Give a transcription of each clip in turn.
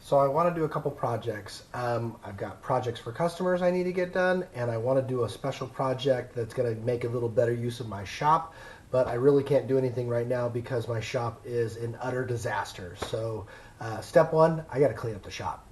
So I want to do a couple projects. I've got projects for customers I need to get done, and I want to do a special project that's going to make a little better use of my shop, but I really can't do anything right now because my shop is in utter disaster. So step one, I got to clean up the shop.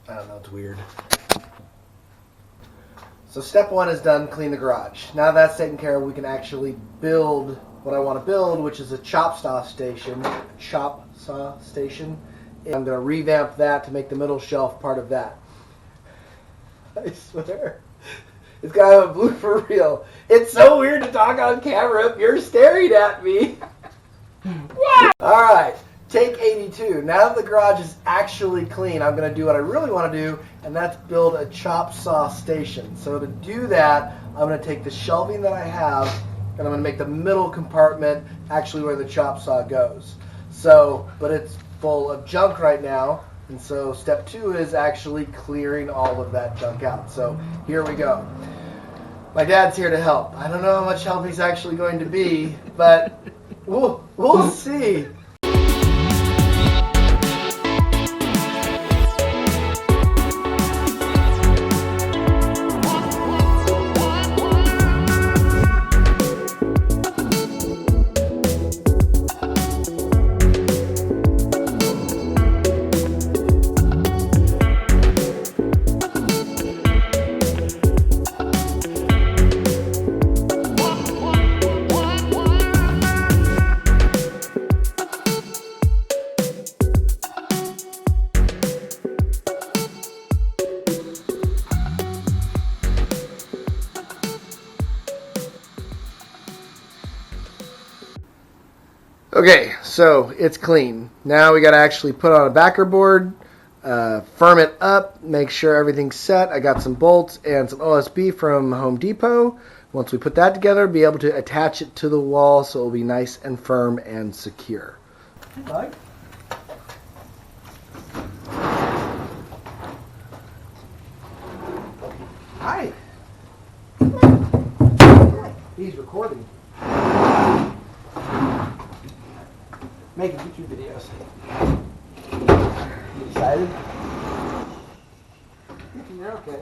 I don't know, it's weird. So step one is done, clean the garage. Now that's taken care of, we can actually build what I want to build, which is a chop saw station. And I'm going to revamp that to make the middle shelf part of that. I swear, it's got to have a blooper reel. It's so weird to talk on camera if you're staring at me. All right. Take 82. Now that the garage is actually clean, I'm going to do what I really want to do, and that's build a chop saw station. So to do that, I'm going to take the shelving that I have, and I'm going to make the middle compartment actually where the chop saw goes. So, but it's full of junk right now, and so step two is actually clearing all of that junk out. So here we go. My dad's here to help. I don't know how much help he's actually going to be, but we'll see. Okay, so it's clean. Now we got to actually put on a backer board, firm it up, make sure everything's set. I got some bolts and some OSB from Home Depot. Once we put that together, be able to attach it to the wall so it'll be nice and firm and secure. Hey, bud. Hi. He's recording. Making YouTube videos. You excited? You're okay.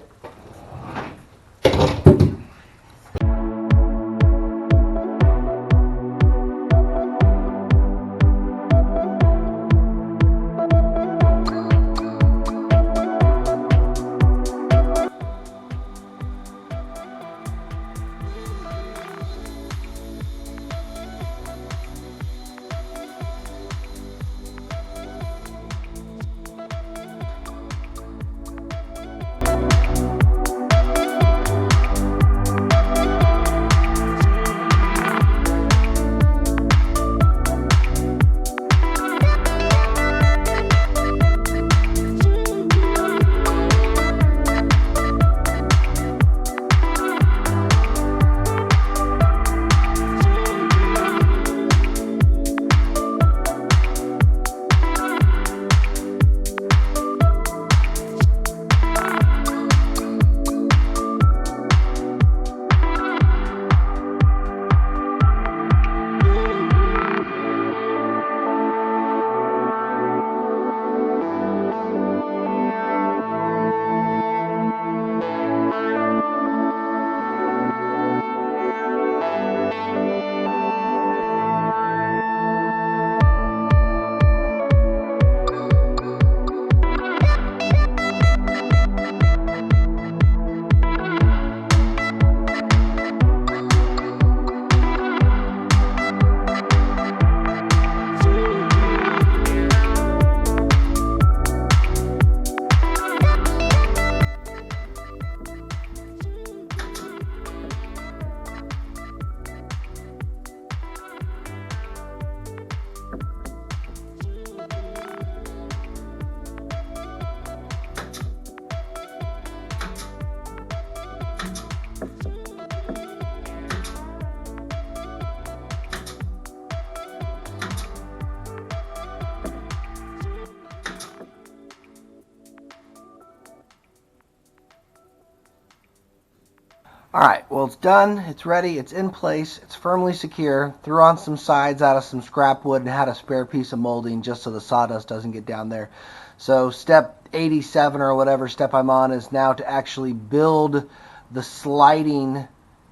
Alright, well it's done, it's ready, it's in place, it's firmly secure. Threw on some sides out of some scrap wood and had a spare piece of molding just so the sawdust doesn't get down there. So step 87 or whatever step I'm on is now to actually build the sliding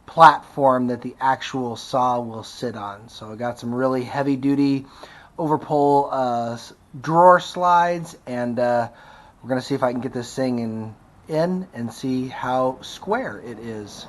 platform that the actual saw will sit on. So I got some really heavy duty overpull drawer slides, and we're going to see if I can get this thing in and see how square it is.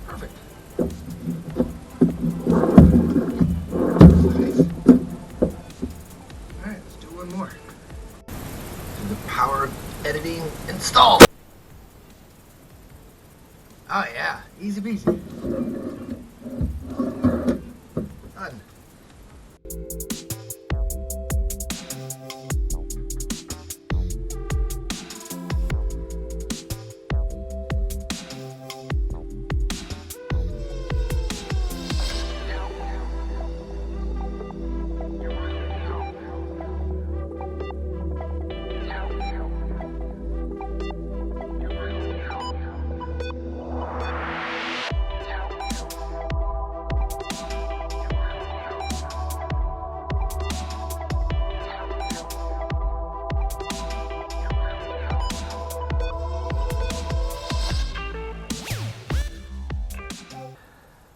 Perfect. Alright, let's do one more. To the power of editing install. Oh yeah, easy peasy. Done.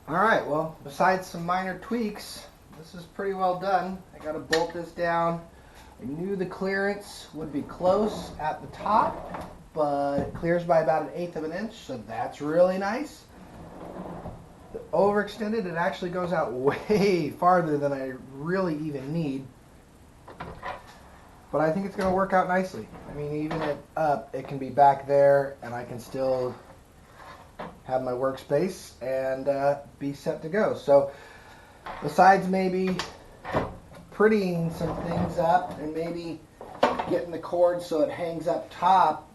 Alright, well, besides some minor tweaks, this is pretty well done. I got to bolt this down. I knew the clearance would be close at the top, but it clears by about 1/8 of an inch, so that's really nice. The overextended, it actually goes out way farther than I really even need. But I think it's going to work out nicely. I mean, even it up, it can be back there, and I can still have my workspace and be set to go. So besides maybe prettying some things up and maybe getting the cord so it hangs up top,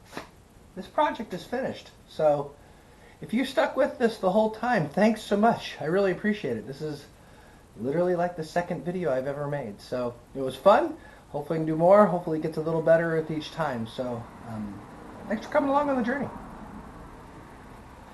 this project is finished. So if you stuck with this the whole time, thanks so much. I really appreciate it. This is literally like the second video I've ever made. So it was fun. Hopefully I can do more. Hopefully it gets a little better with each time. So thanks for coming along on the journey.